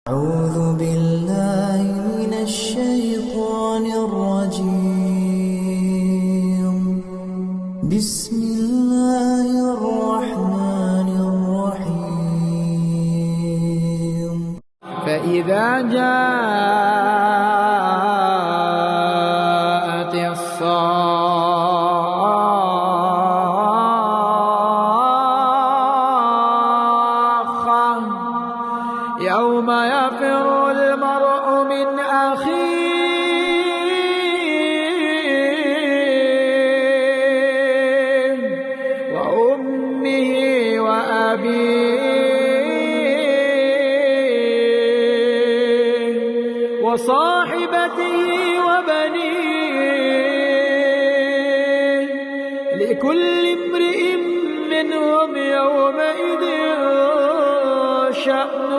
أعوذ بالله من الشيطان الرجيم. بسم الله الرحمن الرحيم. فإذا جاءت الصاخة يوم يفر المرء من أخيه وأمه وأبيه وصاحبته وبنيه لكل امرئ منهم يومئذ شأن